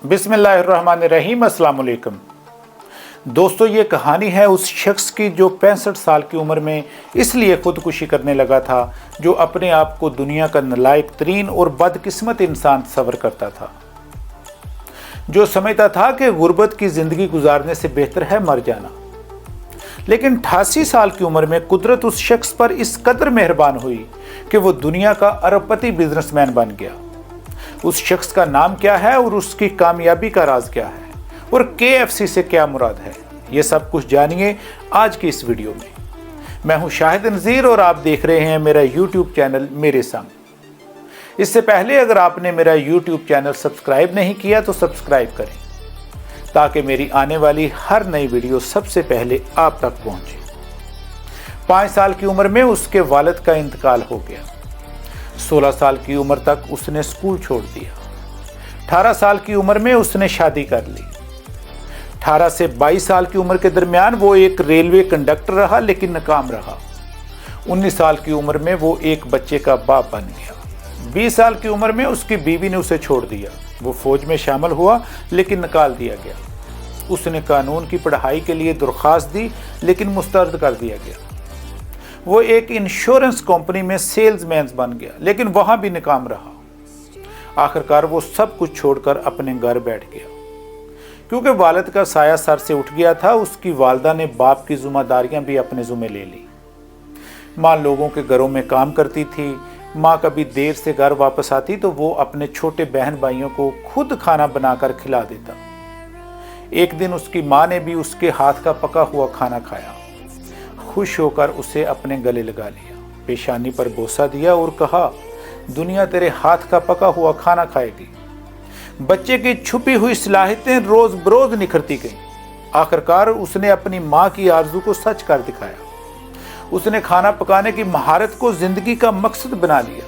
बिस्मिल्लाहिर्रहमानिर्रहीम। अस्सलाम वालेकुम दोस्तों, ये कहानी है उस शख्स की जो 65 साल की उम्र में इसलिए खुदकुशी करने लगा था जो अपने आप को दुनिया का नालायक तरीन और बदकिस्मत इंसान तस्वर करता था, जो समझता था कि गुर्बत की ज़िंदगी गुजारने से बेहतर है मर जाना। लेकिन 88 साल की उम्र में कुदरत उस शख्स पर इस कदर मेहरबान हुई कि वो दुनिया का अरबपति बिजनेसमैन बन गया। उस शख्स का नाम क्या है और उसकी कामयाबी का राज क्या है और KFC से क्या मुराद है, ये सब कुछ जानिए आज की इस वीडियो में। मैं हूं शाहिद नज़ीर और आप देख रहे हैं मेरा YouTube चैनल मेरे संग। इससे पहले अगर आपने मेरा YouTube चैनल सब्सक्राइब नहीं किया तो सब्सक्राइब करें ताकि मेरी आने वाली हर नई वीडियो सबसे पहले आप तक पहुंचे। 5 साल की उम्र में उसके वालिद का इंतकाल हो गया। 16 साल की उम्र तक उसने स्कूल छोड़ दिया। 18 साल की उम्र में उसने शादी कर ली। 18 से 22 साल की उम्र के दरमियान वो एक रेलवे कंडक्टर रहा लेकिन नाकाम रहा। 19 साल की उम्र में वो एक बच्चे का बाप बन गया। 20 साल की उम्र में उसकी बीवी ने उसे छोड़ दिया। वो फौज में शामिल हुआ लेकिन निकाल दिया गया। उसने कानून की पढ़ाई के लिए दरख्वास्त दी लेकिन मुस्तरद कर दिया गया। वो एक इंश्योरेंस कंपनी में सेल्समैन बन गया लेकिन वहां भी नाकाम रहा। आखिरकार वो सब कुछ छोड़कर अपने घर बैठ गया। क्योंकि वालिद का साया सर से उठ गया था, उसकी वालदा ने बाप की जिम्मेदारियां भी अपने जुम्मे ले ली। माँ लोगों के घरों में काम करती थी। माँ कभी देर से घर वापस आती तो वो अपने छोटे बहन भाइयों को खुद खाना बनाकर खिला देता। एक दिन उसकी माँ ने भी उसके हाथ का पका हुआ खाना खाया। खुश होकर उसे अपने गले लगा लिया, पेशानी पर बोसा दिया और कहा, दुनिया तेरे हाथ का पका हुआ खाना खाएगी। बच्चे की छुपी हुई सलाहियतें रोज बरोज निखरती गईं। आखिरकार उसने अपनी माँ की आरज़ू को सच कर दिखाया। उसने खाना पकाने की महारत को जिंदगी का मकसद बना लिया।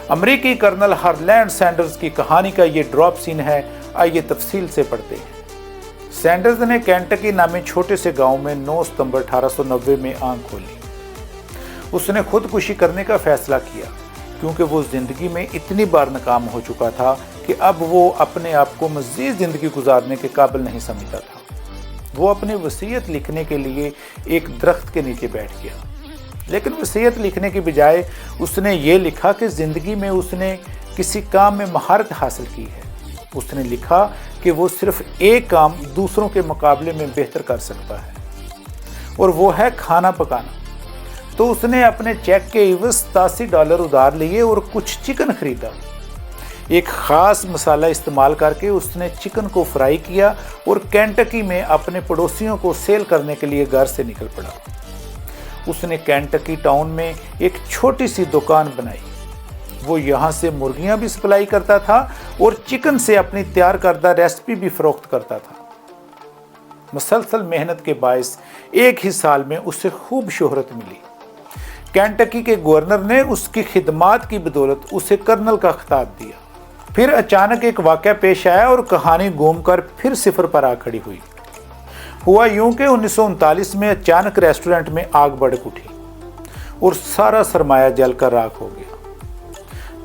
अमेरिकी कर्नल हार्लैंड सैंडर्स की कहानी का ये ड्रॉप सीन है। आइए तफसील से पढ़ते हैं। सैंडर्स ने केंटकी नामी छोटे से गांव में 9 सितंबर 1890 में आंख खोली। उसने खुदकुशी करने का फैसला किया क्योंकि वो जिंदगी में इतनी बार नाकाम हो चुका था कि अब वो अपने आप को मज़ीद ज़िंदगी गुजारने के काबिल नहीं समझता था। वो अपनी वसीयत लिखने के लिए एक दरख्त के नीचे बैठ गया, लेकिन वसीयत लिखने की बजाय उसने ये लिखा कि ज़िंदगी में उसने किसी काम में महारत हासिल की है। उसने लिखा कि वो सिर्फ एक काम दूसरों के मुकाबले में बेहतर कर सकता है और वो है खाना पकाना। तो उसने अपने चेक के इवज़ $87 उधार लिए और कुछ चिकन खरीदा। एक ख़ास मसाला इस्तेमाल करके उसने चिकन को फ्राई किया और केंटकी में अपने पड़ोसियों को सेल करने के लिए घर से निकल पड़ा। उसने केंटकी टाउन में एक छोटी सी दुकान बनाई। वो यहाँ से मुर्गियाँ भी सप्लाई करता था और चिकन से अपनी तैयार करदा रेसिपी भी फरोख्त करता था। मुसलसल मेहनत के बायस एक ही साल में उसे खूब शोहरत मिली। केंटकी के गवर्नर ने उसकी खिदमात की बदौलत उसे कर्नल का खिताब दिया। फिर अचानक एक वाक़या पेश आया और कहानी घूमकर फिर सिफर पर आ खड़ी हुई। हुआ यूं कि 1939 में अचानक रेस्टोरेंट में आग भड़क उठी और सारा सरमाया जलकर राख हो गया।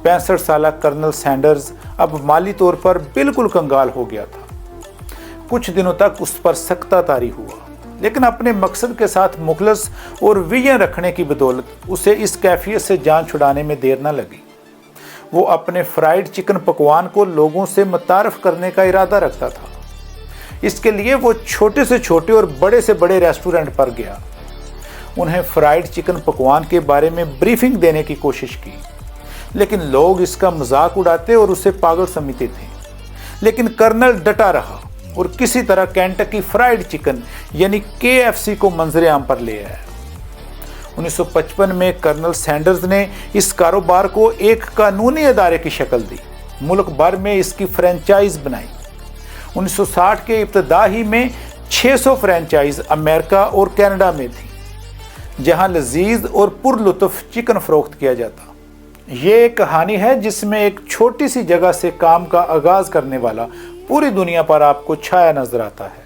65 साला कर्नल सैंडर्स अब माली तौर पर बिल्कुल कंगाल हो गया था। कुछ दिनों तक उस पर सख्ता तारी हुआ, लेकिन अपने मकसद के साथ मुखलस और विजन रखने की बदौलत उसे इस कैफियत से जान छुड़ाने में देर न लगी। वो अपने फ्राइड चिकन पकवान को लोगों से मुतारफ करने का इरादा रखता था। इसके लिए वो छोटे से छोटे और बड़े से बड़े रेस्टोरेंट पर गया। उन्हें फ्राइड चिकन पकवान के बारे में ब्रीफिंग देने की कोशिश की, लेकिन लोग इसका मजाक उड़ाते और उसे पागल समझते थे। लेकिन कर्नल डटा रहा और किसी तरह केंटकी फ्राइड चिकन यानी KFC को मंजर आम पर ले आया। 1955 में कर्नल सैंडर्स ने इस कारोबार को एक कानूनी अदारे की शक्ल दी। मुल्क भर में इसकी फ्रेंचाइज बनाई। 1960 के इब्तदा ही में 600 फ्रेंचाइज अमेरिका और कनाडा में थी, जहां लजीज और पुरलुत्फ चिकन फरोख्त किया जाता। ये एक कहानी है जिसमें एक छोटी सी जगह से काम का आगाज करने वाला पूरी दुनिया पर आपको छाया नजर आता है।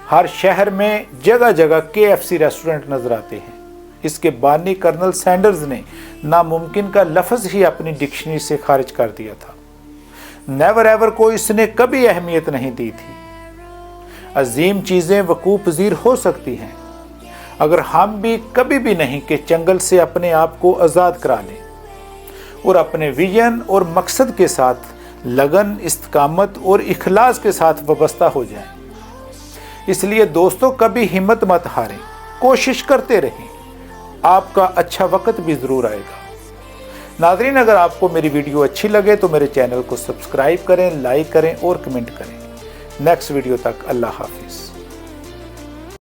हर शहर में जगह जगह KFC रेस्टोरेंट नजर आते हैं। इसके बानी कर्नल सैंडर्स ने नामुमकिन का लफ्ज़ ही अपनी डिक्शनरी से खारिज कर दिया था। नेवर एवर को इसने कभी अहमियत नहीं दी थी। अजीम चीज़ें वकूअ पजीर हो सकती हैं अगर हम भी कभी भी नहीं कि चंगल से अपने आप को आज़ाद करा लें और अपने विजन और मकसद के साथ लगन, इस्तिकामत और इखलास के साथ वाबस्ता हो जाएं। इसलिए दोस्तों, कभी हिम्मत मत हारें, कोशिश करते रहें, आपका अच्छा वक्त भी ज़रूर आएगा। नाज़रीन, अगर आपको मेरी वीडियो अच्छी लगे तो मेरे चैनल को सब्सक्राइब करें, लाइक करें और कमेंट करें। नेक्स्ट वीडियो तक अल्लाह हाफिज़।